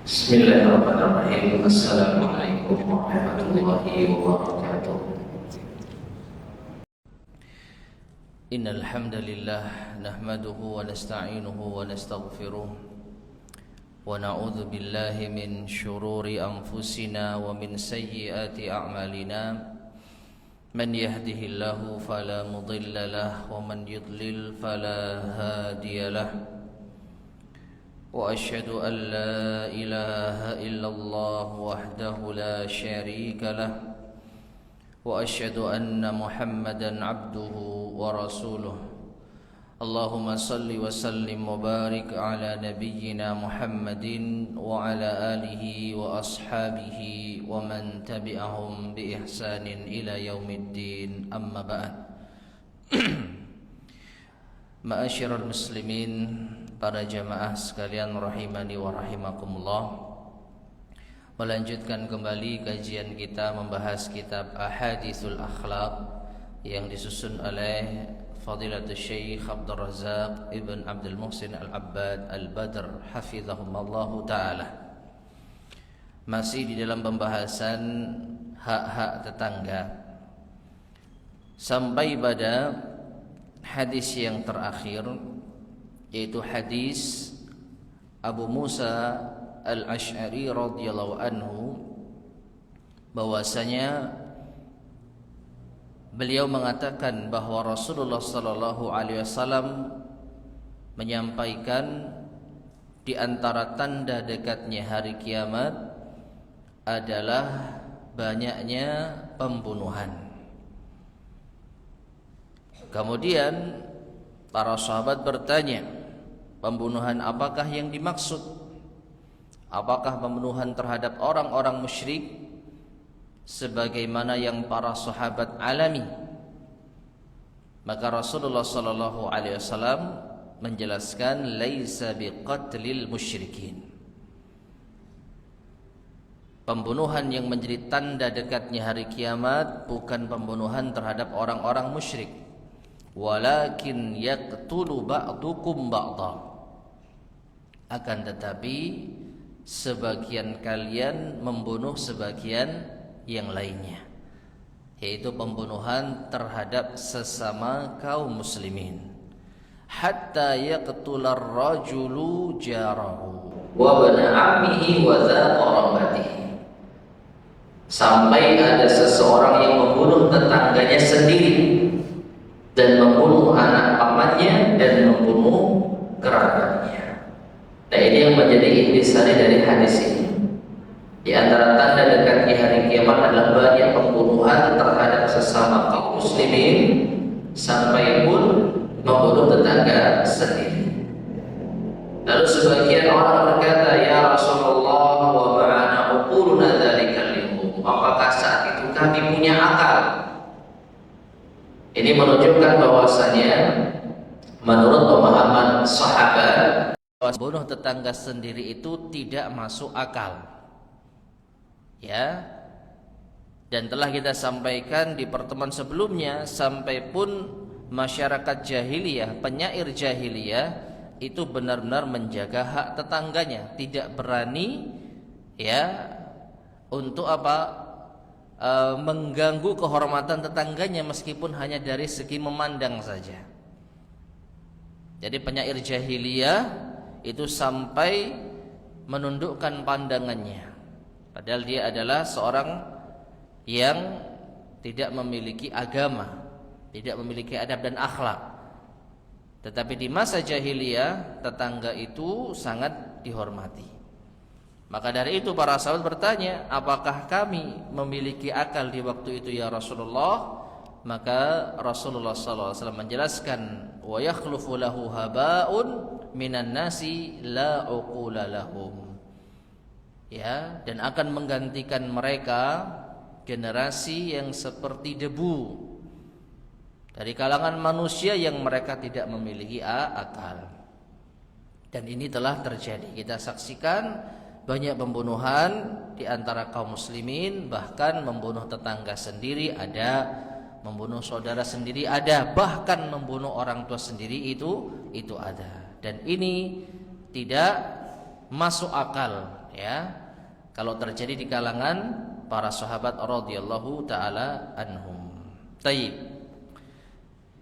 Bismillahirrahmanirrahim. Assalamualaikum warahmatullahi wabarakatuh. Innal hamdalillah nahmaduhu wa nasta'inuhu wa nastaghfiruh wa na'udzu billahi min shururi anfusina wa min sayyiati a'malina. Man yahdihillahu fala mudilla lahu wa man yudlil fala hadiyalah. وأشهد أن لا إله إلا الله وحده لا شريك له وأشهد أن محمدا عبده ورسوله اللهم صل وسلم وبارك على نبينا محمد وعلى آله وأصحابه ومن تبعهم بإحسان إلى يوم الدين أما بعد. Ma'asyiral muslimin, para jamaah sekalian rahimani wa rahimakumullah. Melanjutkan kembali kajian kita membahas kitab Ahaditsul Akhlaq yang disusun oleh Fadilatul Syekh Abdul Razak Ibn Abdul Muhsin Al-Abbad Al-Badr hafizahumullahu ta'ala. Masih di dalam pembahasan hak-hak tetangga, sampai pada hadis yang terakhir, yaitu hadis Abu Musa Al-Asy'ari radhiyallahu anhu, bahwasanya beliau mengatakan bahwa Rasulullah sallallahu alaihi wasallam menyampaikan di antara tanda dekatnya hari kiamat adalah banyaknya pembunuhan. Kemudian para sahabat bertanya, pembunuhan apakah yang dimaksud? Apakah pembunuhan terhadap orang-orang musyrik sebagaimana yang para sahabat alami? Maka Rasulullah sallallahu alaihi wasallam menjelaskan, laisa biqatlil musyrikin. Pembunuhan yang menjadi tanda dekatnya hari kiamat bukan pembunuhan terhadap orang-orang musyrik, walakin yaqtulu ba'dukum ba'dha, akan tetapi sebagian kalian membunuh sebagian yang lainnya, yaitu pembunuhan terhadap sesama kaum muslimin. Hatta yaqtular rajulu jarahu wa bana ammihi wa dha qarabatihi, sampai ada seseorang yang membunuh tetangganya sendiri dan membunuh anak pamannya dan membunuh kerabatnya. Nah, ini yang menjadi intisari dari hadis ini. Di antara tanda dekatnya hari kiamat adalah banyak pembunuhan terhadap sesama kaum muslimin, sampai pun membunuh tetangga sendiri. Lalu sebagian orang berkata, ya Rasulullah, wa ma'ana uquluna dzalikal yawm, apakah saat itu kami punya akal? Ini menunjukkan bahwasanya menurut pemahaman sahabat, bunuh tetangga sendiri itu tidak masuk akal. Ya. Dan telah kita sampaikan di pertemuan sebelumnya, sampai pun masyarakat jahiliyah, penyair jahiliyah itu benar-benar menjaga hak tetangganya, tidak berani ya untuk mengganggu kehormatan tetangganya meskipun hanya dari segi memandang saja. Jadi penyair jahiliyah itu sampai menundukkan pandangannya, padahal dia adalah seorang yang tidak memiliki agama, tidak memiliki adab dan akhlak. Tetapi di masa jahiliyah tetangga itu sangat dihormati. Maka dari itu para sahabat bertanya, apakah kami memiliki akal di waktu itu ya Rasulullah? Maka Rasulullah SAW menjelaskan, wa yakhlufu lahu habaun minan nasi la uqula lahum. Ya, dan akan menggantikan mereka generasi yang seperti debu dari kalangan manusia yang mereka tidak memiliki akal. Dan ini telah terjadi. Kita saksikan banyak pembunuhan di antara kaum muslimin, bahkan membunuh tetangga sendiri ada, membunuh saudara sendiri ada, bahkan membunuh orang tua sendiri itu ada. Dan ini tidak masuk akal ya, kalau terjadi di kalangan para sahabat radhiyallahu taala anhum. Taib.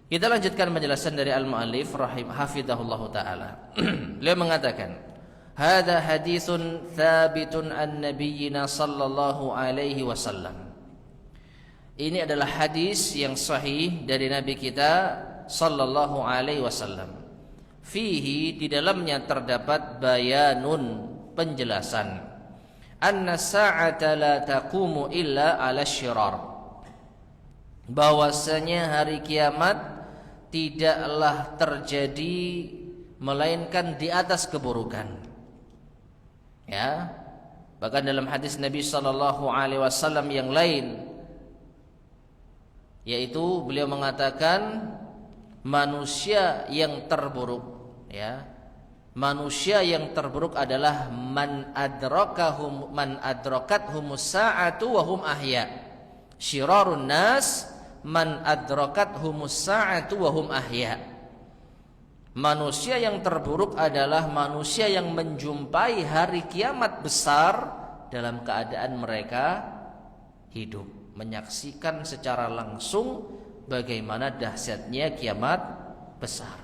Kita lanjutkan penjelasan dari al-muallif hafizahullahu taala. Beliau mengatakan, "Hadza haditsun tsabitun an nabiyyina sallallahu alaihi wasallam." Ini adalah hadis yang sahih dari Nabi kita sallallahu alaihi wasallam. Fihi, di dalamnya terdapat bayanun, penjelasan. Anna sa'ata la taqumu illa 'ala syirar. Bahwasanya hari kiamat tidaklah terjadi melainkan di atas keburukan. Ya. Bahkan dalam hadis Nabi sallallahu alaihi wasallam yang lain, yaitu beliau mengatakan manusia yang terburuk, ya, manusia yang terburuk adalah man adrakathumus sa'atu wa hum ahya. Syirarun nas man adrakathumus sa'atu wa hum ahya. Manusia yang terburuk adalah manusia yang menjumpai hari kiamat besar dalam keadaan mereka hidup, menyaksikan secara langsung bagaimana dahsyatnya kiamat besar.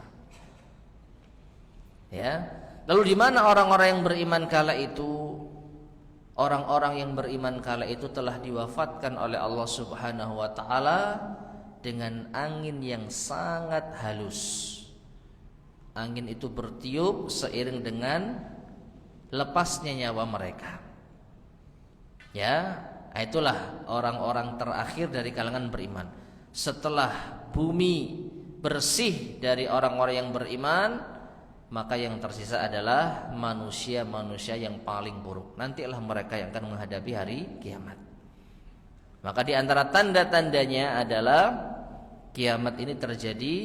Ya. Lalu di mana orang-orang yang beriman kala itu? Orang-orang yang beriman kala itu telah diwafatkan oleh Allah Subhanahu wa taala dengan angin yang sangat halus. Angin itu bertiup seiring dengan lepasnya nyawa mereka. Ya, itulah orang-orang terakhir dari kalangan beriman. Setelah bumi bersih dari orang-orang yang beriman, maka yang tersisa adalah manusia-manusia yang paling buruk. Nantilah mereka yang akan menghadapi hari kiamat. Maka di antara tanda-tandanya adalah kiamat ini terjadi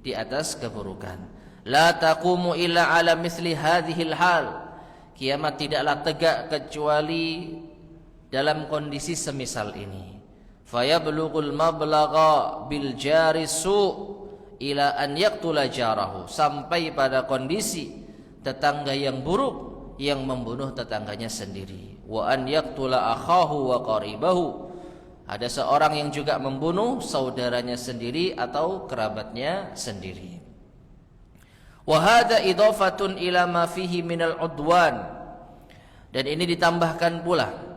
di atas keburukan. La taqumu illa ala misli hadhil hal. Kiamat tidaklah tegak kecuali dalam kondisi semisal ini. Fayablughul mablagha bil jari su' ila an yaqtula jarahu, sampai pada kondisi tetangga yang buruk yang membunuh tetangganya sendiri. Wa an yaqtula akhahu wa qaribahu, ada seorang yang juga membunuh saudaranya sendiri atau kerabatnya sendiri. Wa hadza idafatun ila ma fihi minal udwan, dan ini ditambahkan pula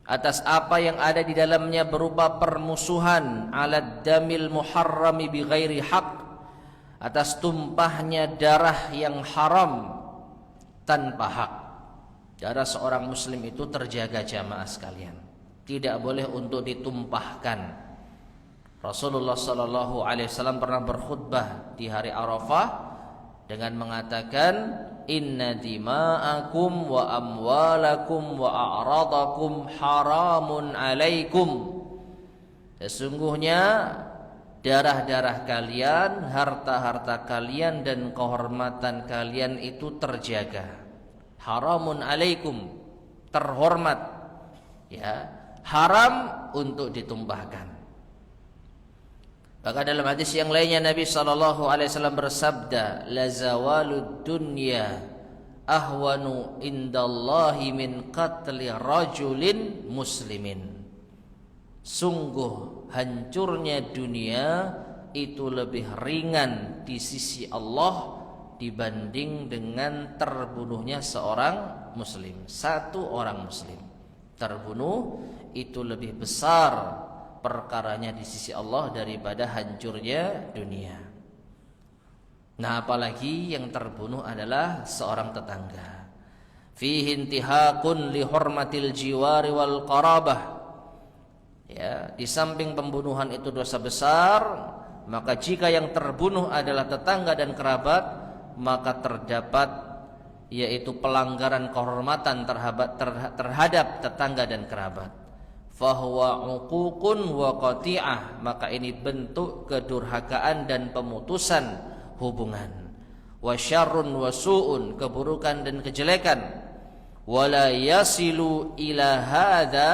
atas apa yang ada di dalamnya berupa permusuhan, ala damil muharrami bi ghairi haq, atas tumpahnya darah yang haram tanpa hak. Darah seorang muslim itu terjaga jamaah sekalian, tidak boleh untuk ditumpahkan. Rasulullah sallallahu alaihi wasallam pernah berkhutbah di hari Arafah dengan mengatakan, inna dima'akum wa amwalakum wa a'radakum haramun alaikum. Sesungguhnya darah-darah kalian, harta-harta kalian dan kehormatan kalian itu terjaga. Haramun alaikum, terhormat, ya, haram untuk ditumpahkan. Maka dalam hadis yang lainnya Nabi SAW bersabda, la zawalud dunya ahwanu indallahi min qatli rajulin muslimin. Sungguh hancurnya dunia itu lebih ringan di sisi Allah dibanding dengan terbunuhnya seorang muslim. Satu orang muslim terbunuh itu lebih besar perkaranya di sisi Allah daripada hancurnya dunia. Nah, apalagi yang terbunuh adalah seorang tetangga. Fihi intihakun li hurmatil jiwari wal qarabah. Ya, di samping pembunuhan itu dosa besar, maka jika yang terbunuh adalah tetangga dan kerabat, maka terdapat yaitu pelanggaran kehormatan terhadap tetangga dan kerabat. Fahuwa uququn wa qati'ah, maka ini bentuk kedurhakaan dan pemutusan hubungan. Wa syarrun wa su'un, keburukan dan kejelekan. Wala yasilu ila hadza,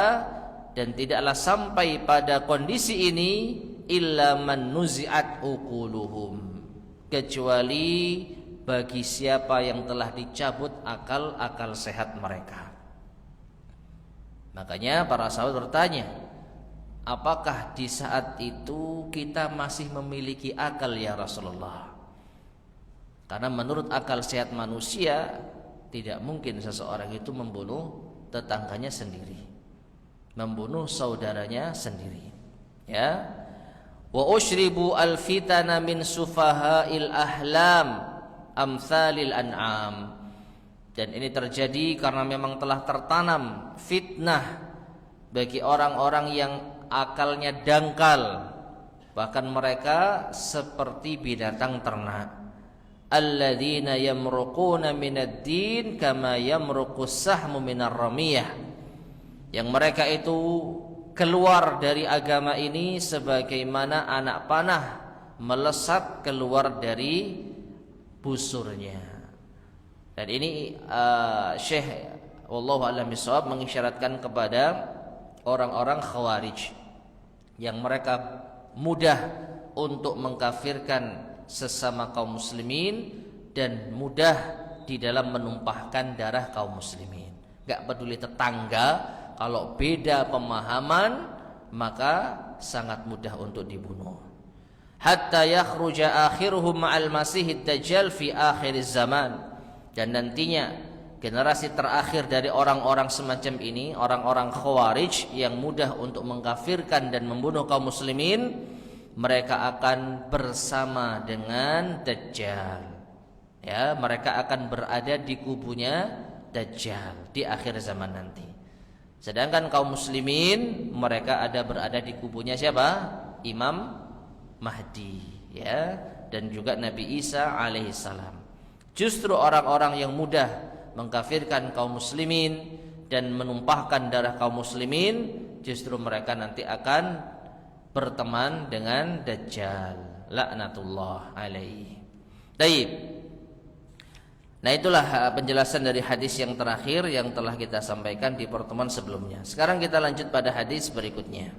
dan tidaklah sampai pada kondisi ini illa man nuzi'at uquluhum, kecuali bagi siapa yang telah dicabut akal-akal sehat mereka. Makanya para sahabat bertanya, apakah di saat itu kita masih memiliki akal ya Rasulullah? Karena menurut akal sehat manusia, tidak mungkin seseorang itu membunuh tetangganya sendiri, membunuh saudaranya sendiri. Ya, wa usyribu al-fitana min sufaha'il ahlam amsalil an'am. Dan ini terjadi karena memang telah tertanam fitnah bagi orang-orang yang akalnya dangkal, bahkan mereka seperti binatang ternak. Alladzina yamruquna minad din kama yamruqus sahmu minar ramiyah. Yang mereka itu keluar dari agama ini sebagaimana anak panah melesat keluar dari busurnya. Dan ini Syekh wallahu a'lam bishawab mengisyaratkan kepada orang-orang Khawarij yang mereka mudah untuk mengkafirkan sesama kaum muslimin dan mudah di dalam menumpahkan darah kaum muslimin. Gak peduli tetangga, kalau beda pemahaman maka sangat mudah untuk dibunuh. Hatta yakhruja akhiruhum ma'al masihid dajjal fi akhiriz zaman. Dan nantinya generasi terakhir dari orang-orang semacam ini, orang-orang Khawarij yang mudah untuk mengkafirkan dan membunuh kaum muslimin, mereka akan bersama dengan Dajjal. Ya, mereka akan berada di kubunya Dajjal di akhir zaman nanti. Sedangkan kaum muslimin mereka berada di kubunya siapa? Imam Mahdi, ya, dan juga Nabi Isa alaihissalam. Justru orang-orang yang mudah mengkafirkan kaum muslimin dan menumpahkan darah kaum muslimin, justru mereka nanti akan berteman dengan Dajjal, laknatullah alaihi. Baik. Nah, itulah penjelasan dari hadis yang terakhir yang telah kita sampaikan di pertemuan sebelumnya. Sekarang kita lanjut pada hadis berikutnya.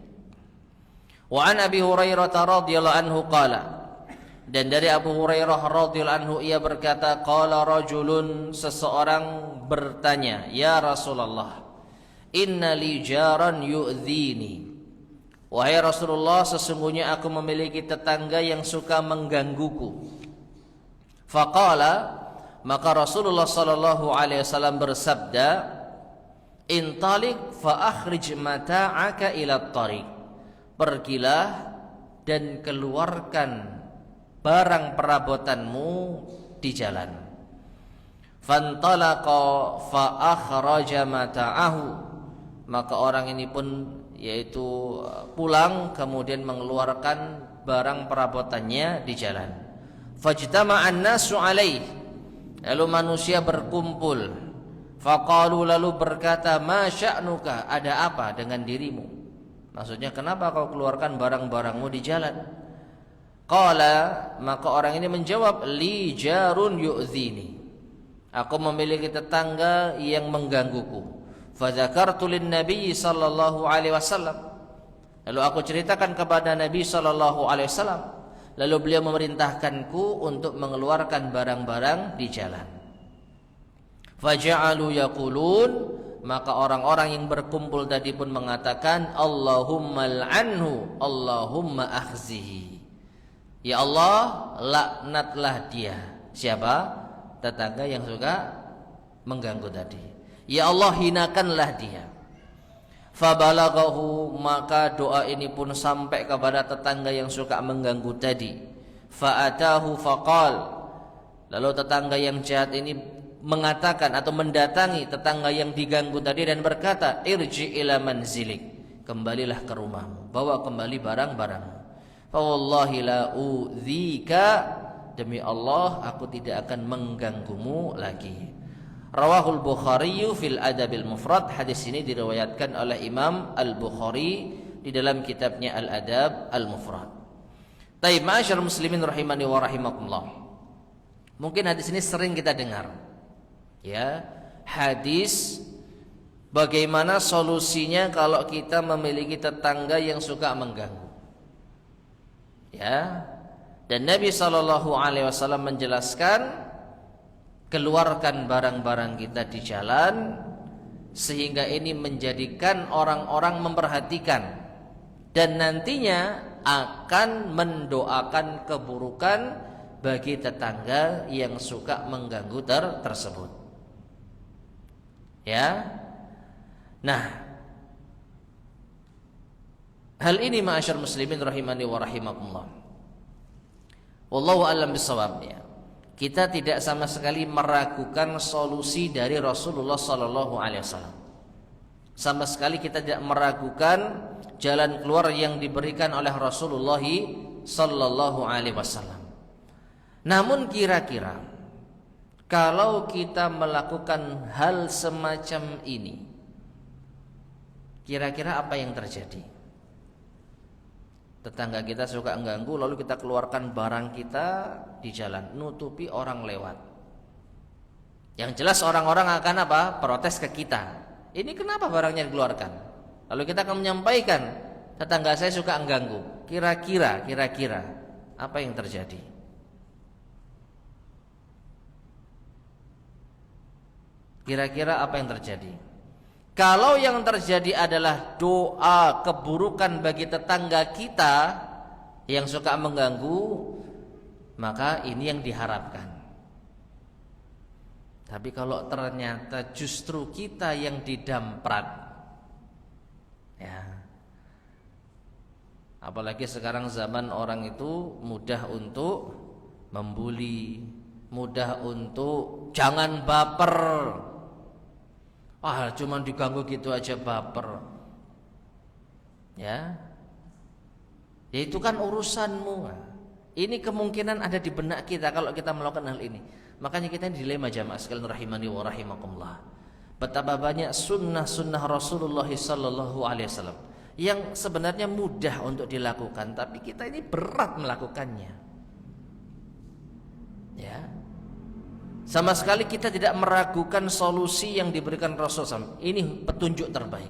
Wa an Abi Hurairah radhiyallahu anhu qala, dan dari Abu Hurairah radhiyallahu anhu ia berkata, qala rajulun, seseorang bertanya, ya Rasulullah, inna li jaran yu'dhini, wahai Rasulullah, sesungguhnya aku memiliki tetangga yang suka menggangguku. Faqala, maka Rasulullah sallallahu alaihi wasallam bersabda, intalik fa akhrij mata'aka ila tariq, pergilah dan keluarkan barang perabotanmu di jalan. Fantalaqa fa akhraja mata'ahu, maka orang ini pun yaitu pulang kemudian mengeluarkan barang perabotannya di jalan. Fajtama'an nasu alaih, lalu manusia berkumpul. Faqalu, lalu berkata, ma sya'nuka, ada apa dengan dirimu? Maksudnya, kenapa kau keluarkan barang-barangmu di jalan? Qala, maka orang ini menjawab, li jarun yu'zini, aku memiliki tetangga yang menggangguku. Fadzakartu lin Nabi sallallahu alaihi wasallam, lalu aku ceritakan kepada Nabi sallallahu alaihi wasallam, lalu beliau memerintahkanku untuk mengeluarkan barang-barang di jalan. Faja'alu yaqulun, maka orang-orang yang berkumpul tadi pun mengatakan, Allahumma al'anhu, Allahumma akhzihi, ya Allah, laknatlah dia. Siapa? Tetangga yang suka mengganggu tadi. Ya Allah, hinakanlah dia. Fabalaghahu, maka doa ini pun sampai kepada tetangga yang suka mengganggu tadi. Fa'atahu faqal, lalu tetangga yang jahat ini mengatakan atau mendatangi tetangga yang diganggu tadi dan berkata, irji ila manzilik, kembalilah ke rumahmu, bawa kembali barang-barangmu. Fa wallahi la udzika, demi Allah aku tidak akan mengganggumu lagi. Rawahul Bukhari fil Adabil Mufrad, hadis ini diriwayatkan oleh Imam Al-Bukhari di dalam kitabnya Al-Adab Al-Mufrad. Taib, ma'asyar muslimin rahimani wa rahimakumullah. Mungkin hadis ini sering kita dengar. Ya, hadis bagaimana solusinya kalau kita memiliki tetangga yang suka mengganggu. Ya, dan Nabi sallallahu alaihi wasallam menjelaskan keluarkan barang-barang kita di jalan, sehingga ini menjadikan orang-orang memperhatikan dan nantinya akan mendoakan keburukan bagi tetangga yang suka mengganggu tersebut. Ya. Nah, hal ini ma'asyar muslimin rahimani wa rahimakumullah. Wallahu a'lam bissawab ya. Kita tidak sama sekali meragukan solusi dari Rasulullah sallallahu alaihi wasallam. Sama sekali kita tidak meragukan jalan keluar yang diberikan oleh Rasulullah sallallahu alaihi wasallam. Namun kira-kira kalau kita melakukan hal semacam ini, kira-kira apa yang terjadi? Tetangga kita suka mengganggu, lalu kita keluarkan barang kita di jalan, nutupi orang lewat. Yang jelas orang-orang akan apa? Protes ke kita. Ini kenapa barangnya dikeluarkan? Lalu kita akan menyampaikan, tetangga saya suka mengganggu. Kira-kira apa yang terjadi? Kira-kira apa yang terjadi? Kalau yang terjadi adalah doa keburukan bagi tetangga kita yang suka mengganggu, maka ini yang diharapkan. Tapi kalau ternyata justru kita yang didamprat, ya, apalagi sekarang zaman orang itu mudah untuk membuli, mudah untuk jangan baper. Cuman diganggu gitu aja baper. Ya itu kan urusanmu. Ini kemungkinan ada di benak kita kalau kita melakukan hal ini. Makanya kita dilema jamaah sekalian rahimani wa rahimakumullah. Betapa banyak sunnah-sunnah Rasulullah sallallahu alaihi wasallam yang sebenarnya mudah untuk dilakukan, tapi kita ini berat melakukannya. Ya. Sama sekali kita tidak meragukan solusi yang diberikan Rasulullah. Ini petunjuk terbaik.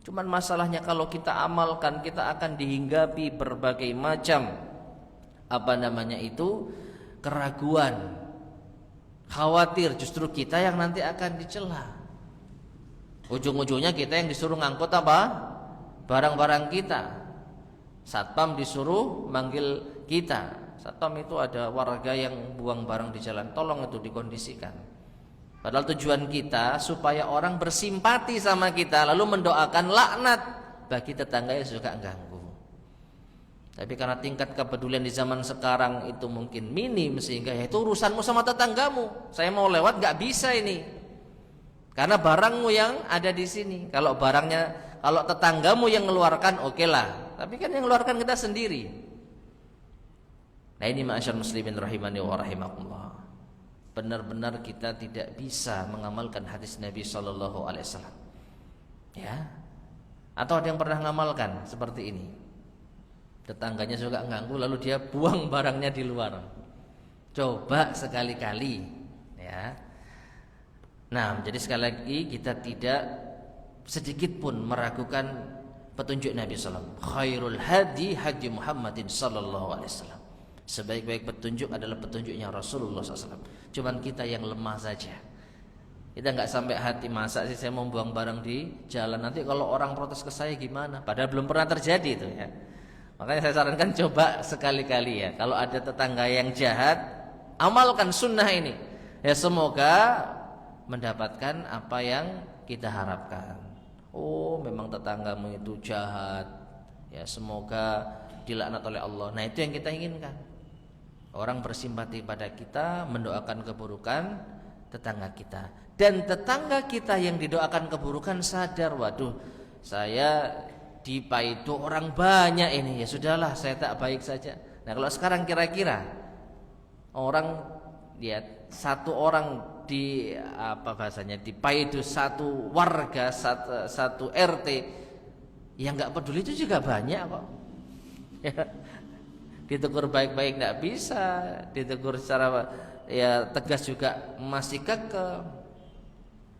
Cuman masalahnya kalau kita amalkan, kita akan dihinggapi berbagai macam keraguan, khawatir justru kita yang nanti akan dicela. Ujung-ujungnya kita yang disuruh ngangkut barang-barang kita. Satpam disuruh manggil kita. Satpam itu ada warga yang buang barang di jalan, tolong itu dikondisikan. Padahal tujuan kita supaya orang bersimpati sama kita, lalu mendoakan laknat bagi tetangga yang suka ganggu. Tapi karena tingkat kepedulian di zaman sekarang itu mungkin minim, sehingga ya itu urusanmu sama tetanggamu. Saya mau lewat gak bisa ini, karena barangmu yang ada di sini. Kalau tetanggamu yang mengeluarkan, oke lah. Tapi kan yang mengeluarkan kita sendiri. Nah ini ma'asyar muslimin rahimani wa rahimakumullah. Benar-benar kita tidak bisa mengamalkan hadis Nabi sallallahu alaihi wasallam. Ya. Atau ada yang pernah mengamalkan seperti ini? Tetangganya suka ganggu lalu dia buang barangnya di luar. Coba sekali-kali, ya. Nah, jadi sekali lagi kita tidak sedikit pun meragukan petunjuk Nabi sallallahu alaihi wasallam. Khairul hadi hadi Muhammadin sallallahu alaihi wasallam. Sebaik-baik petunjuk adalah petunjuknya Rasulullah SAW. Cuman kita yang lemah saja. Kita nggak sampai hati, masa sih saya mau buang barang di jalan, nanti kalau orang protes ke saya gimana? Padahal belum pernah terjadi itu ya. Makanya saya sarankan coba sekali-kali ya. Kalau ada tetangga yang jahat, amalkan sunnah ini. Ya semoga mendapatkan apa yang kita harapkan. Oh memang tetanggamu itu jahat. Ya semoga dilaknat oleh Allah. Nah itu yang kita inginkan. Orang bersimpati pada kita, mendoakan keburukan tetangga kita. Dan tetangga kita yang didoakan keburukan sadar, waduh, saya dipaidu orang banyak ini. Ya sudahlah, saya tak baik saja. Nah kalau sekarang kira-kira orang, ya satu orang dipaidu satu warga, satu RT, yang nggak peduli itu juga banyak kok. Ya. Ditegur baik-baik tidak bisa, ditegur secara ya tegas juga masih kekeh.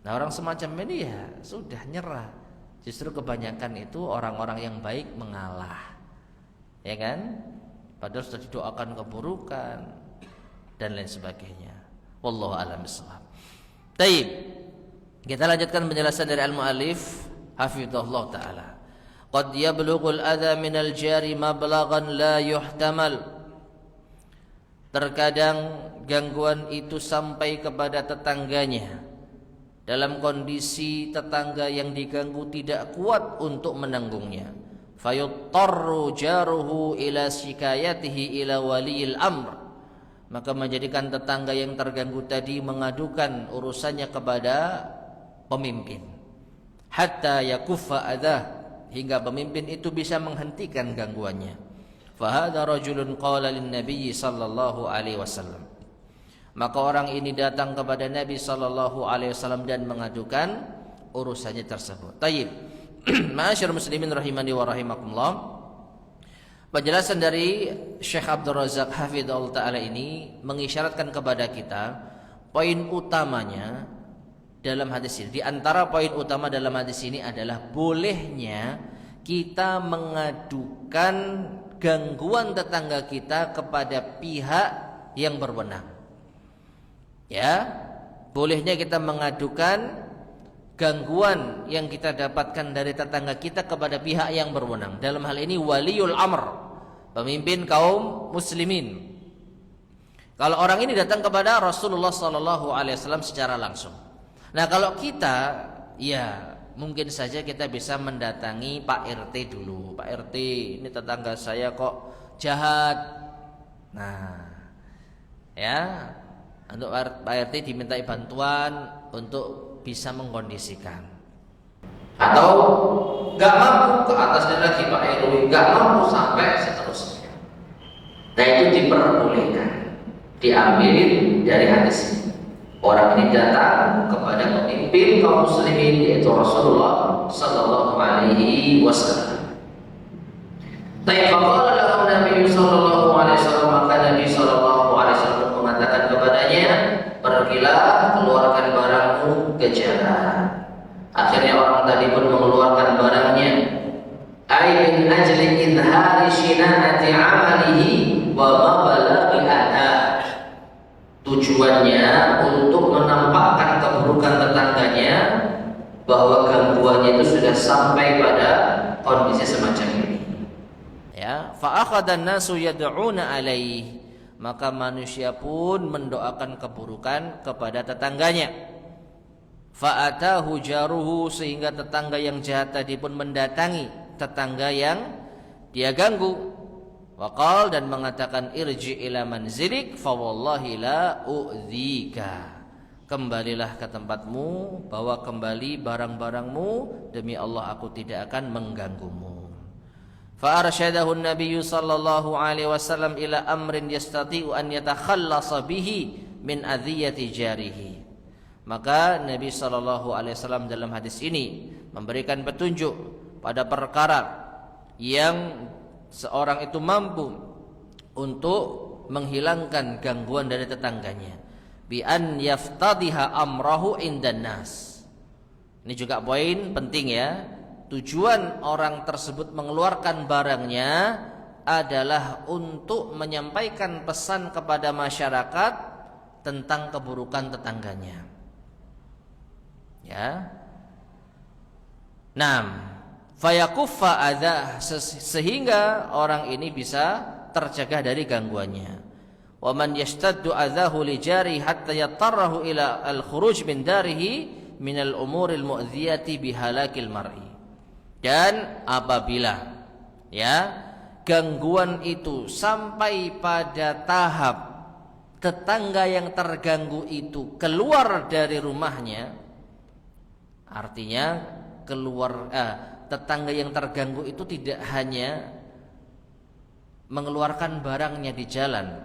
Nah orang semacam ini ya sudah nyerah. Justru kebanyakan itu orang-orang yang baik mengalah, ya kan? Padahal sudah didoakan keburukan dan lain sebagainya. Wallahu a'lam bishawab. Baik. Kita lanjutkan penjelasan dari al-muallif hafizahullah taala. Qad yablughul adza minal jari mablaghan la yuhtamal. Terkadang gangguan itu sampai kepada tetangganya dalam kondisi tetangga yang diganggu tidak kuat untuk menanggungnya. Fayuttarru jaruhu ila shikayatihi ila waliyil amr. Maka menjadikan tetangga yang terganggu tadi mengadukan urusannya kepada pemimpin. Hatta yakuffa adah, hingga pemimpin itu bisa menghentikan gangguannya. Fahadha rajulun qala lin nabiy sallallahu alaihi wasallam. Maka orang ini datang kepada Nabi sallallahu alaihi wasallam dan mengadukan urusannya tersebut. Tayyib. Ma'asyiral muslimin rahimani wa rahimakumullah. Penjelasan dari Syekh Abdul Razak hafizahullah taala ini mengisyaratkan kepada kita poin utamanya dalam hadis ini. Di antara poin utama dalam hadis ini adalah bolehnya kita mengadukan gangguan tetangga kita kepada pihak yang berwenang. Ya, bolehnya kita mengadukan gangguan yang kita dapatkan dari tetangga kita kepada pihak yang berwenang. Dalam hal ini waliul amr, pemimpin kaum muslimin. Kalau orang ini datang kepada Rasulullah sallallahu alaihi wasallam secara langsung. Nah, kalau kita, ya mungkin saja kita bisa mendatangi Pak RT dulu. Pak RT, ini tetangga saya kok jahat. Nah, ya, untuk Pak RT dimintai bantuan untuk bisa mengkondisikan. Atau nggak mampu ke atasnya lagi Pak RW, nggak mampu sampai seterusnya. Nah, itu diperbolehkan, diambil dari hadis ini. Orang ini datang kepada pemimpin kaum muslimin yaitu Rasulullah sallallahu alaihi wasallam. Tayyibaqala lahu Nabi sallallahu alaihi wasallam, maka Nabi sallallahu alaihi wasallam mengatakan kepadanya, pergilah, keluarkan barangmu ke jalan. Akhirnya orang tadi pun mengeluarkan barangnya. Ai min ajli idhari shina'ati 'amalihi wa mabalaghi adha. Tujuannya untuk menampakkan keburukan tetangganya bahwa gangguannya itu sudah sampai pada kondisi semacam ini. Ya, fa akhadha an-nasu yad'una alaihi. Maka manusia pun mendoakan keburukan kepada tetangganya. Fa'atahu jaruhu, sehingga tetangga yang jahat tadi pun mendatangi tetangga yang dia ganggu. Waqal, dan mengatakan, irji ila manzilik fa wallahi la u'dzika. Kembalilah ke tempatmu, bawa kembali barang-barangmu, demi Allah aku tidak akan mengganggumu. Fa'arsyadahu an-nabiy sallallahu alaihi wasallam ila amrin yastati'u an yatakhallasa bihi min adhiyati jarihi. Maka Nabi sallallahu alaihi wasallam dalam hadis ini memberikan petunjuk pada perkara yang seorang itu mampu untuk menghilangkan gangguan dari tetangganya, bi an yaftadiha amrahu indan nas. Ini juga poin penting ya. Tujuan orang tersebut mengeluarkan barangnya adalah untuk menyampaikan pesan kepada masyarakat tentang keburukan tetangganya. Ya. Fayakuffa adza, sehingga orang ini bisa tercegah dari gangguannya. Wa man yashtaddu adzahu li jari hatta yattarahu ila al-khuruj min darihi min al-umuril mu'dhiyati bihalakil mar'i. Dan apabila ya gangguan itu sampai pada tahap tetangga yang terganggu itu keluar dari rumahnya, artinya tetangga yang terganggu itu tidak hanya mengeluarkan barangnya di jalan,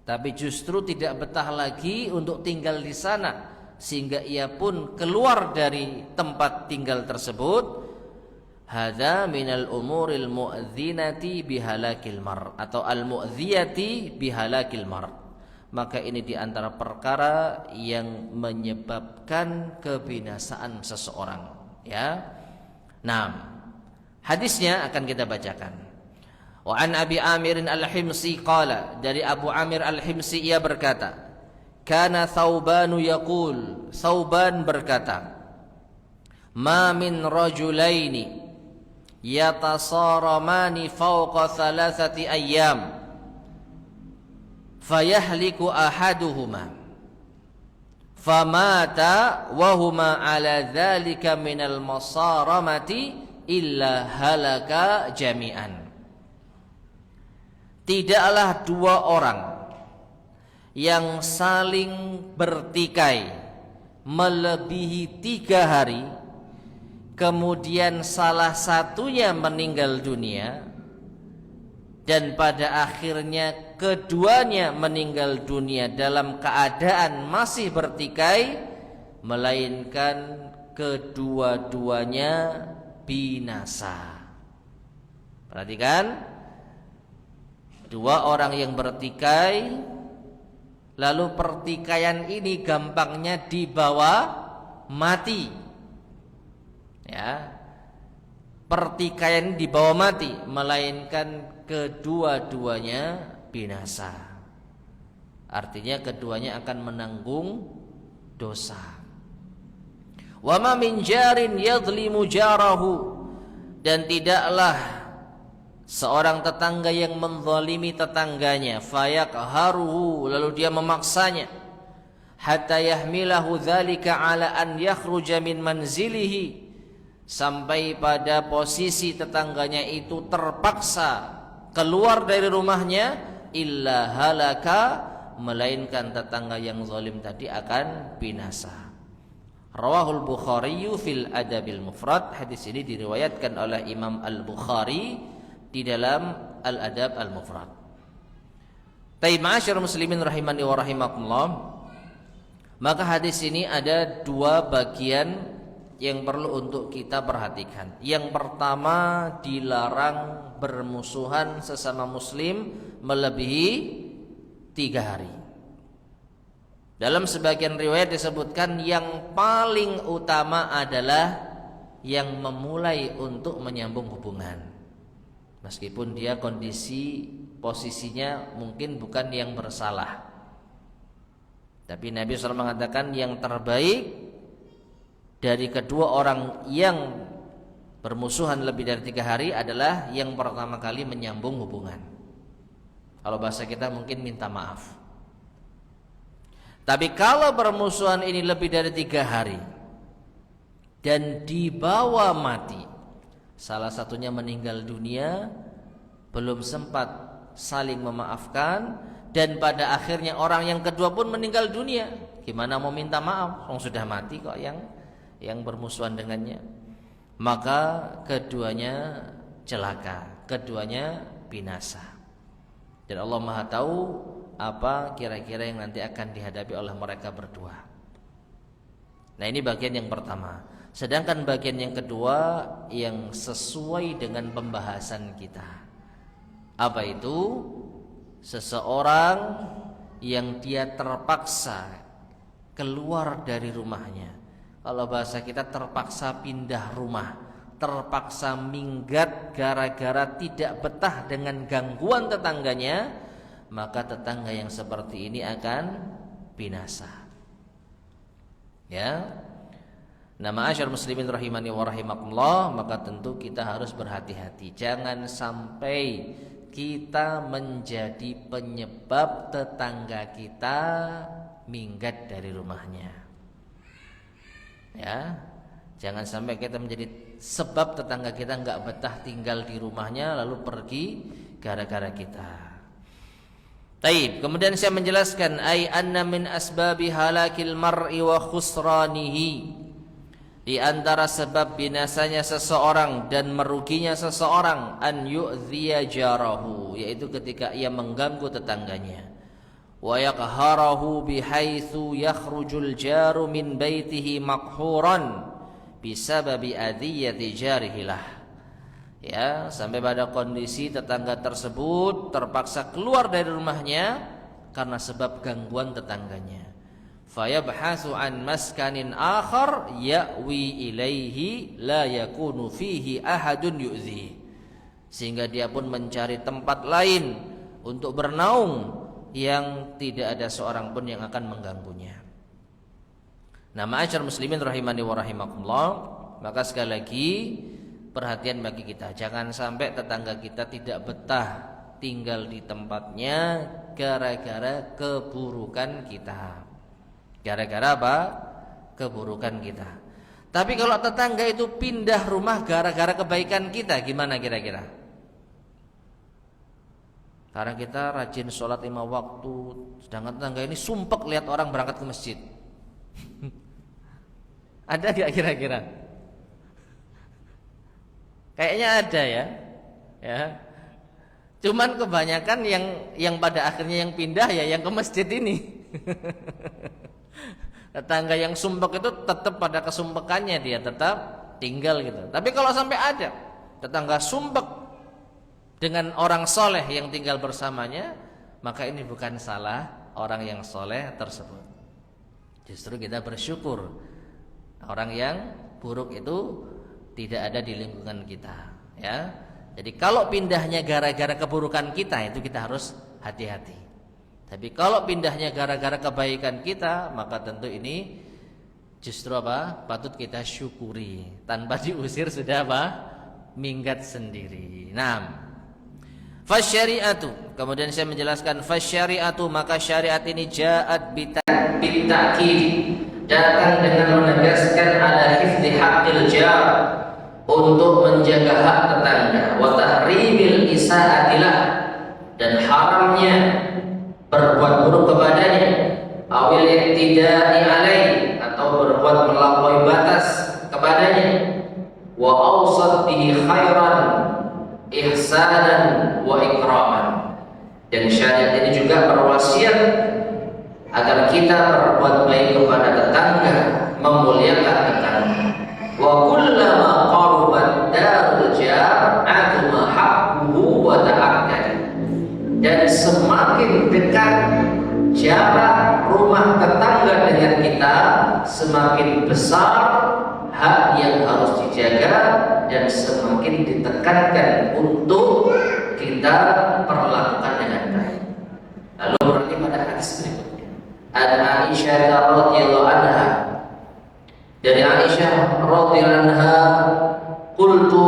tapi justru tidak betah lagi untuk tinggal di sana, sehingga ia pun keluar dari tempat tinggal tersebut. Hadza minal umuril mu'dzinati bihalakil mar, atau al mu'dziyati bihalakil mar. Maka ini diantara perkara yang menyebabkan kebinasaan seseorang. Ya. Nah, hadisnya akan kita bacakan. Wa an Abi Amir al-Himsi qala, dari Abu Amir al-Himsi ia berkata, kana Thauban yaqul, Thauban berkata, ma min rajulaini yatasaramani fawqa thalathati ayyam fayahliku ahaduhuma famata wa huma ala dhalika minal masaramati illa halaka jami'an. Tidaklah dua orang yang saling bertikai melebihi 3 hari, kemudian salah satunya meninggal dunia, dan pada akhirnya keduanya meninggal dunia dalam keadaan masih bertikai, melainkan kedua-duanya binasa. Perhatikan, dua orang yang bertikai, lalu pertikaian ini gampangnya dibawa mati. Ya, pertikaian dibawa mati, melainkan kedua-duanya binasa. Artinya keduanya akan menanggung dosa. Wa ma min jarin yadhlimu jarahu, dan tidaklah seorang tetangga yang menzalimi tetangganya, fayaqharuhu, lalu dia memaksanya, hatta yahmilahu dzalika ala an yakhruja min manzilihi, sampai pada posisi tetangganya itu terpaksa keluar dari rumahnya, illa halaka, melainkan tetangga yang zalim tadi akan binasa. Rawahul Bukhari fil Adabil Mufrad. Hadis ini diriwayatkan oleh Imam Al-Bukhari di dalam Al-Adab Al-Mufrad. Taib ma'asyarul muslimin rahimani wa rahimakumullah. Maka hadis ini ada dua bagian yang perlu untuk kita perhatikan. Yang pertama, dilarang bermusuhan sesama muslim melebihi 3 hari. Dalam sebagian riwayat disebutkan yang paling utama adalah yang memulai untuk menyambung hubungan, meskipun dia posisinya mungkin bukan yang bersalah. Tapi Nabi SAW mengatakan yang terbaik dari kedua orang yang bermusuhan lebih dari 3 hari adalah yang pertama kali menyambung hubungan. Kalau bahasa kita mungkin minta maaf. Tapi kalau bermusuhan ini lebih dari 3 hari dan dibawa mati, salah satunya meninggal dunia, belum sempat saling memaafkan, dan pada akhirnya orang yang kedua pun meninggal dunia, gimana mau minta maaf? Orang sudah mati kok yang bermusuhan dengannya. Maka keduanya celaka, keduanya binasa. Dan Allah Maha tahu apa kira-kira yang nanti akan dihadapi oleh mereka berdua. Nah, ini bagian yang pertama. Sedangkan bagian yang kedua yang sesuai dengan pembahasan kita. Apa itu? Seseorang yang dia terpaksa keluar dari rumahnya. Kalau bahasa kita terpaksa pindah rumah, terpaksa minggat gara-gara tidak betah dengan gangguan tetangganya, maka tetangga yang seperti ini akan binasa. Ya. Nah, ma'asyarul muslimin rahimani wa rahimakumullah, maka tentu kita harus berhati-hati. Jangan sampai kita menjadi penyebab tetangga kita minggat dari rumahnya. Ya. Jangan sampai kita menjadi sebab tetangga kita enggak betah tinggal di rumahnya lalu pergi gara-gara kita. Taib. Kemudian saya menjelaskan ay anna min asbabi halakil mar'i wa khusranihi, di antara sebab binasanya seseorang dan meruginya seseorang, an yu'dhiya jarahu, yaitu ketika ia mengganggu tetangganya, wa yaqharahu bihaitsu yakhrujul jaru min baitihi maqhuran bisababi adhiyati jarihilah. Ya, sampai pada kondisi tetangga tersebut terpaksa keluar dari rumahnya karena sebab gangguan tetangganya. Fayabhasu an maskanin akhar ya'wi ilaihi la yakunu fihi ahadun yu'zi, sehingga dia pun mencari tempat lain untuk bernaung yang tidak ada seorang pun yang akan mengganggunya. Nah, ma'asyiral muslimin rahimani wa rahimakumullah, maka sekali lagi perhatian bagi kita, jangan sampai tetangga kita tidak betah tinggal di tempatnya gara-gara keburukan kita. Gara-gara apa? Keburukan kita. Tapi kalau tetangga itu pindah rumah gara-gara kebaikan kita, gimana kira-kira? Karena kita rajin sholat 5 waktu, sedangkan tetangga ini sumpek lihat orang berangkat ke masjid. Ada gak kira-kira? Kayaknya ada ya. Cuman kebanyakan yang pada akhirnya yang pindah ya yang ke masjid ini. Tetangga yang sumpek itu tetap pada kesumpekannya, dia tetap tinggal gitu. Tapi kalau sampai ada tetangga sumpek dengan orang soleh yang tinggal bersamanya, maka ini bukan salah orang yang soleh tersebut. Justru kita bersyukur orang yang buruk itu tidak ada di lingkungan kita, ya. Jadi kalau pindahnya gara-gara keburukan kita, itu kita harus hati-hati. Tapi kalau pindahnya gara-gara kebaikan kita, maka tentu ini justru apa? Patut kita syukuri. Tanpa diusir sudah apa? Minggat sendiri. Nah, fasyari'atu. Kemudian saya menjelaskan fasyari'atu, maka syariat ini ja'at bitakid, datang dengan menegaskan ala hifdzi haqqil jar, untuk menjaga hak tetangga, wa tahrimil isaatilah, dan haramnya berbuat buruk kepadanya, awil i'tidai alaih, atau berbuat melampaui batas kepadanya, wa awsat bihi khairan ihsanan wa ikraman, dan syariat ini juga berwasiat agar kita berbuat baik kepada tetangga, memuliakan tetangga. Wa kullama qarubat darul jar atuma haqquhu wa ta'akkad, dan semakin dekat jarak rumah tetangga dengan kita, semakin besar hak yang harus dijaga dan semakin ditekankan untuk kita perlakukan dengan baik. Lalu berarti pada hadis berikutnya, an Aisyah radhiyallahu anha, dari Aisyah radhiyallahu anha, qultu,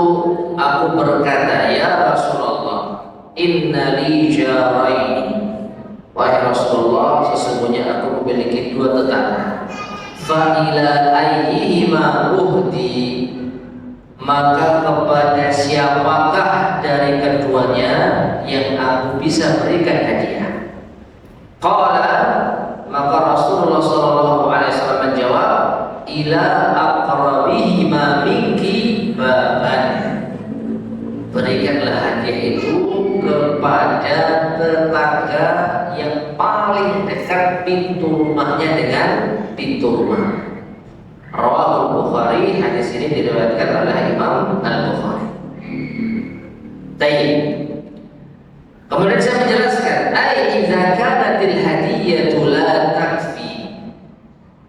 aku berkata, ya Rasulullah, inna li jaraini, wahai Rasulullah, sesungguhnya aku memiliki 2 tetangga. Fa ila ayyihima uhdi, maka kepada siapakah dari keduanya yang aku bisa berikan hadiah? Qala, maka Rasulullah SAW menjawab, ila aqrabihima minki baban, berikanlah hadiah itu kepada tetangga yang paling dekat pintu rumahnya dengan pintu rumah. Rawahul Bukhari, hadis ini diriwayatkan oleh Imam Al-Bukhari. Tayyib. Kemudian saya menjelaskan, ai idza kanatil hadiyatu la takfi.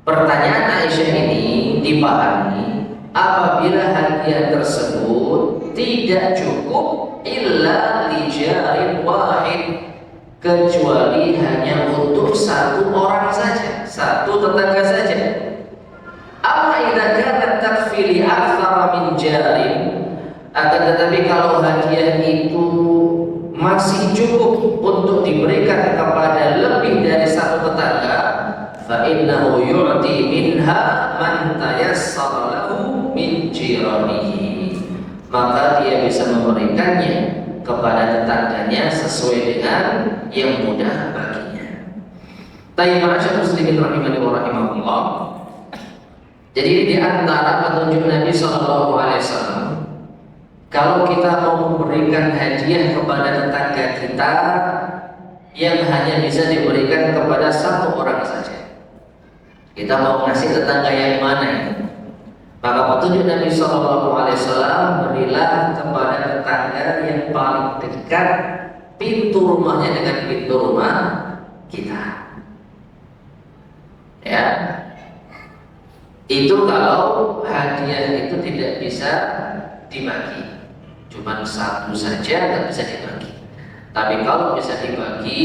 Pertanyaan Aisyah ini dipahami apabila hadiah tersebut tidak cukup illa li jarin wahid, kecuali hanya untuk 1 orang saja, 1 tetangga saja. Amma idza kanat takfi li aktsara min jarin, akan tetapi kalau hadiah itu masih cukup untuk diberikan kepada lebih dari 1 tetangga, fa innahu yu'ti minha man tayassara lahu min jiranihi, maka dia bisa memberikannya kepada tetangganya sesuai dengan yang mudah baginya. Tayyib, ma'asyiral muslimin rahimani wa rahimakumullah. Jadi di antara petunjuk Nabi sallallahu alaihi wasallam, kalau kita mau memberikan hadiah kepada tetangga kita yang hanya bisa diberikan kepada 1 orang saja, kita mau ngasih tetangga yang mana itu? Maka petunjuk Nabi sallallahu alaihi wasallam, berilah kepada tetangga yang paling dekat pintu rumahnya dengan pintu rumah kita. Ya. Itu kalau hadiah itu tidak bisa dibagi, cuma 1 saja nggak bisa dibagi. Tapi kalau bisa dibagi,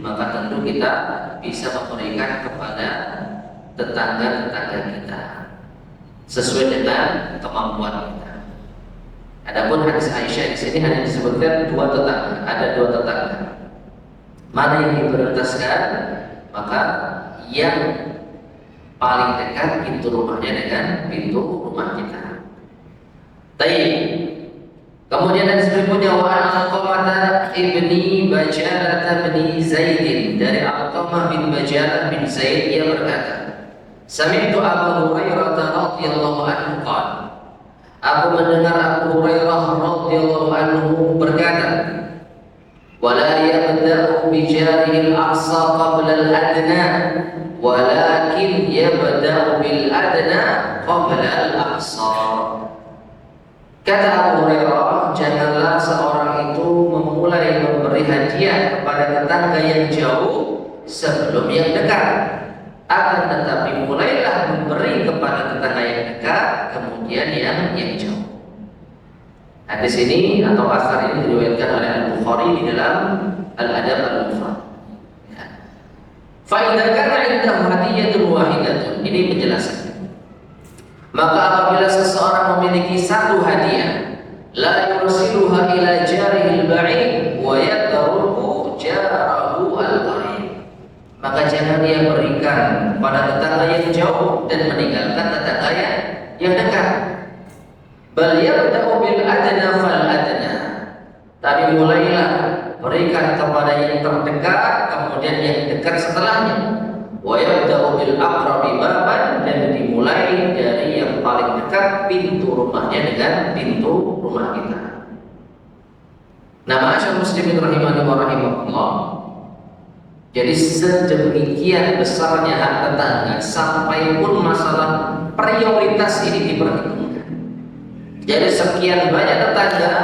maka tentu kita bisa memberikan kepada tetangga-tetangga kita sesuai dengan kemampuan kita. Adapun hadis Aisyah di sini hanya disebutkan dua tetangga, ada dua tetangga. Mana yang diprioritaskan? Maka yang paling dekat pintu rumahnya dengan pintu rumah kita. Baik. Kemudian hadis berikutnya wa Alqamah ibni Bajalah bin Zaid, dari Alqamah bin Bajalah bin Zaid, ia berkata, sami'tu Abu Hurairah radhiyallahu anhu qala, aku mendengar Abu Hurairah radhiyallahu anhu berkata, wala yabda'u bi jarihi al-aqsa qabla al-adna walakin yabda'u bil adna qabla al-aqsa. Kata Abu Hurairah, janganlah seorang itu memulai memberi hadiah kepada tetangga yang jauh sebelum yang dekat. Akan tetapi mulailah memberi kepada tetangga yang dekat, kemudian yang jauh. Hadis ini atau asar ini diriwayatkan oleh Al-Bukhari di dalam Al-Adab Al-Mufrad. Fa idza kana 'indahu hadiyatun wahidatun, ini penjelasan. Maka apabila seseorang memiliki satu hadiah, la yursiluha ila jarihil ba'id wa yadruku jarahu al-qarib, maka jangan dia berikan kepada tetangga yang jauh dan meninggalkan tetangga yang dekat. Bal yabda'u bil adna fal adna, tapi mulailah berikan kepada yang terdekat, kemudian yang dekat setelahnya. Wa yabda'u bil aqrabi baban, dan dimulai dari yang paling dekat pintu rumahnya dengan pintu rumah kita. Nah, ma'asyiral muslimin rahimani wa rahimakumullah. Jadi sedemikian besarnya hak tetangga sampai pun masalah prioritas ini diperhitungkan. Jadi sekian banyak tetangga,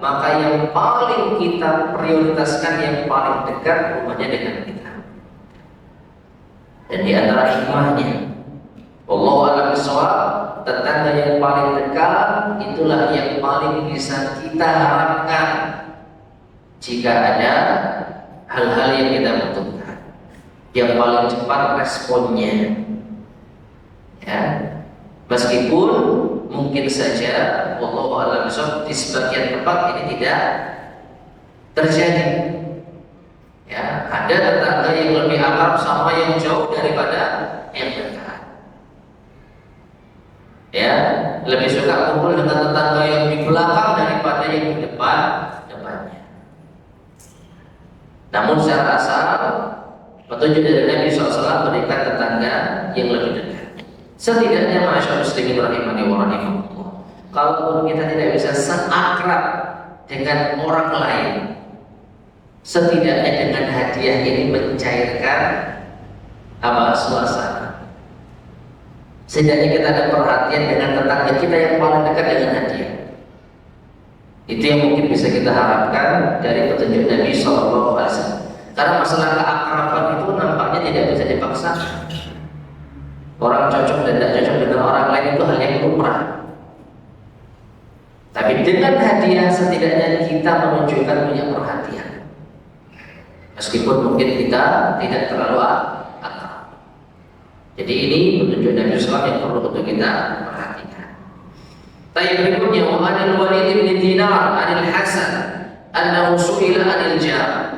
maka yang paling kita prioritaskan yang paling dekat rumahnya dengan kita. Dan di antara hikmahnya, wallahu a'lam bishawab, tetangga yang paling dekat itulah yang paling bisa kita harapkan jika ada hal-hal yang kita butuhkan, yang paling cepat responnya. Ya, meskipun mungkin saja wallahu a'lam bishawab di sebagian tempat ini tidak terjadi. Ya, ada tetangga yang lebih akrab sama yang jauh daripada yang dekat. Ya, lebih suka kumpul dengan tetangga yang di belakang daripada yang di depannya. Namun secara asal petunjuk dari Nabi SAW berikan tetangga yang lebih dekat. Setidaknya ma'asyiral muslimin rahimani wa rahimakumullah, kalaupun kita tidak bisa seakrab dengan orang lain, setidaknya dengan hadiah ini mencairkan suasana. Setidaknya kita ada perhatian dengan tetangga kita yang paling dekat dengan hadiah. Itu yang mungkin bisa kita harapkan dari petunjuk Nabi SAW. Karena masalah keakraban itu nampaknya tidak bisa dipaksakan. Orang cocok dan tidak cocok dengan orang lain itu hal yang lumrah. Tapi dengan hadiah setidaknya kita menunjukkan punya perhatian. Meskipun mungkin kita tidak terlalu akrab. Jadi ini petunjuk Nabi SAW yang perlu untuk kita perhatikan. Tapi berikutnya, wa anil Walid bin Dinar anil Hasan annahu su'ila anil jar.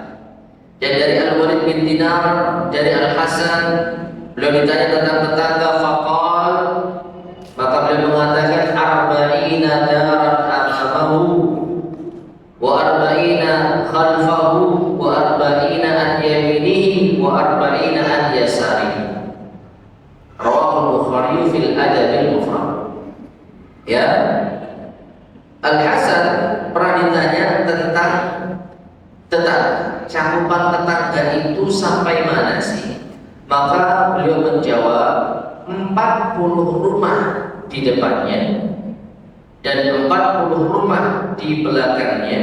Dan dari Al-Walid bin Dinar, dari Al-Hasan, beliau ditanya tentang tetangga, faqal, maka beliau mengatakan arba'ina daran amamahu wa arba'ina khalfahu wa arba'ina an yaminihi wa arba'ina an yasarihi. Rawahu Bukhari fil Adab al-Mufrad. Ya, Al-Hasan pernah ditanya tentang cakupan tetangga itu sampai mana sih? Maka beliau menjawab 40 rumah di depannya dan 40 rumah di belakangnya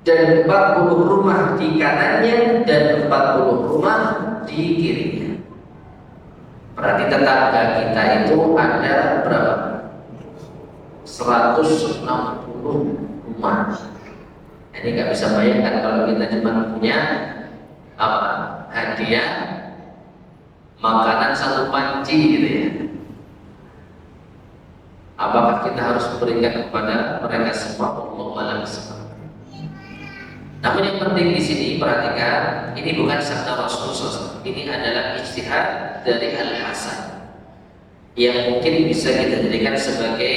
dan 40 rumah di kanannya dan 40 rumah di kirinya. Berarti tetangga kita itu ada berapa? 160 rumah. Ini nggak bisa bayangkan kalau kita cuma punya apa? Hadiah makanan satu panci gitu ya. Apakah kita harus memberikan kepada mereka semua? Wallahu a'lam bishawab. Namun yang penting di sini perhatikan, ini bukan sabda Rasulullah. Ini adalah ijtihad dari Al-Hasan yang mungkin bisa kita jadikan sebagai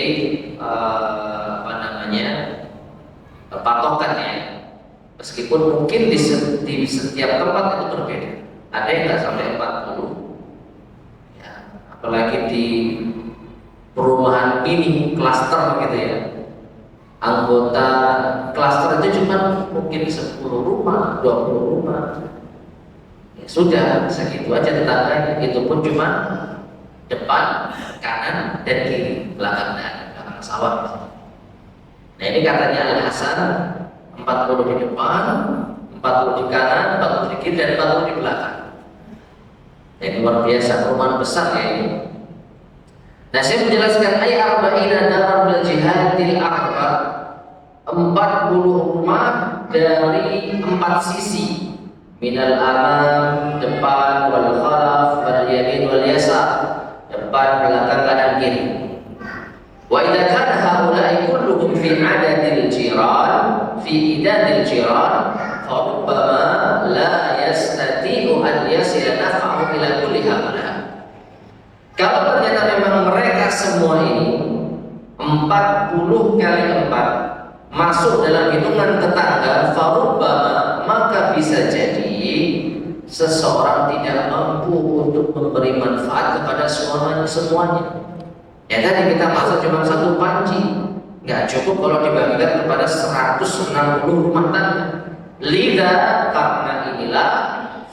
patokan ya. Meskipun mungkin di setiap tempat itu berbeda. Ada yang nggak sampai 40, ya, apalagi di perumahan mini klaster gitu ya. Anggota klaster itu cuma mungkin 10 rumah, 20 rumah. Ya sudah, segitu aja tetangganya. Itu pun cuma depan, kanan, dan kiri, belakang sawah. Nah ini katanya Al-Hasan 40 di depan, 40 di kanan, 40 di kiri, dan 40 di belakang. Ini luar biasa, perumahan besar ya ini. Nah saya menjelaskan ayat arba'ina dalam bil jihadil arba, 40 rumah dari 4 sisi, minal amam, depan, wal khalaf, wal yamin, wal yasar, depan, belakang, kanan, kiri. Wa idza kana haula'i kulluhum fi adadil jiran, fi idadil jiran, fa rubbama la yastati'u an yasila naf'ahu ila kulli haula. Kalau ternyata memang mereka semua ini 40 kali 4 masuk dalam hitungan tetangga, farubbama, maka bisa jadi seseorang tidak mampu untuk memberi manfaat kepada semuanya. Ya tadi kita masak cuma satu panci, nggak cukup kalau dibagikan kepada 160 rumah tangga. Lidah karena inilah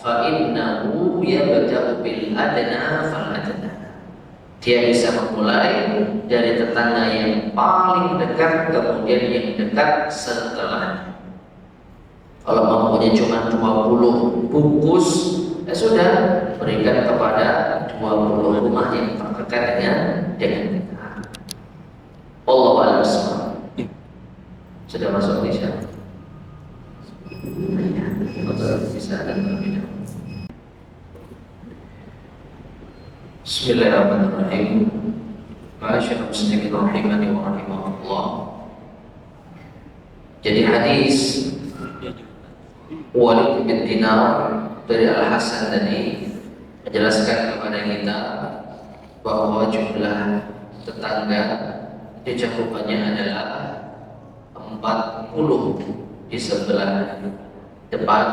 fa innahu yabda'u bil adna fal adna. Dia bisa memulai dari tetangga yang paling dekat, kemudian yang dekat setelahnya. Kalau mampunya cuma 20 bungkus, ya sudah, berikan kepada 20 rumah yang terdekat dengan kita. Allahu a'lam bishawab. Sudah masuk Isya? Ya, bisa dan berbeda. Bismillahirrahmanirrahim. Ma'asyiral muslimin rahimani wa rahimakumullah. Jadi hadis Walid bin Dinar dari Al-Hasan tadi menjelaskan kepada kita bahwa jumlah tetangga di cakupannya adalah 40 di sebelah depan,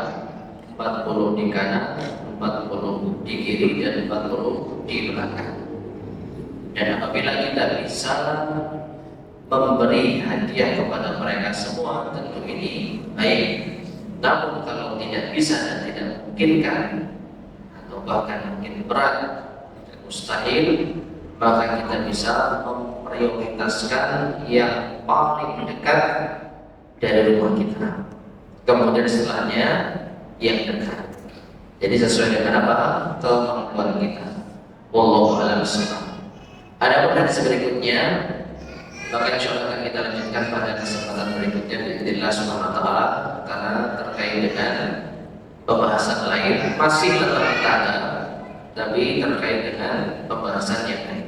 40 di kanan, 40 di kiri, dan 40 di belakang. Dan apabila kita bisa memberi hadiah kepada mereka semua, tentu ini baik. Namun kalau tidak bisa dan tidak memungkinkan, atau bahkan mungkin berat dan mustahil, maka kita bisa memprioritaskan yang paling dekat dari rumah kita. Kemudian setelahnya yang dekat. Jadi sesuai dengan apa? Kemampuan kita. Wallahu a'lam bishawab. Adapun hadis berikutnya, maka insyaallah akan kita lanjutkan pada kesempatan berikutnya biidznillah subhanahu wa ta'ala, karena terkait dengan pembahasan lain, masih tentang tetangga, tapi terkait dengan pembahasan yang lain.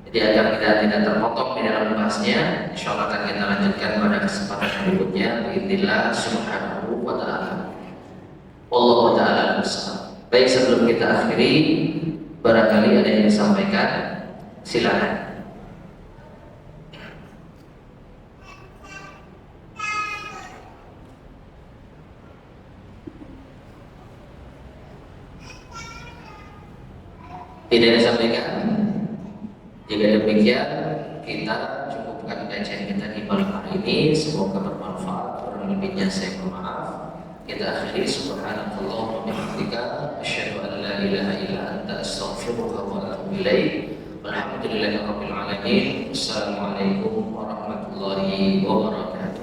Jadi agar kita tidak terpotong di dalam membahasnya, insyaallah akan kita lanjutkan pada kesempatan berikutnya biidznillah subhanahu wa ta'ala. Wallahu ta'ala bishawab. Baik, sebelum kita akhiri, barangkali ada yang disampaikan, silakan. Tidak disampaikan. Jika demikian, kita cukupkan kajian kita di malam hari ini. Semoga bermanfaat. Kurang lebihnya saya mohon maaf. Kita akhiri subhanallahi wa bihamdika asyhadu an la ilaha illa anta astaghfiruka wa atubu ilaik. Walhamdulillahirabbil alamin. Wassalamualaikum warahmatullahi wabarakatuh.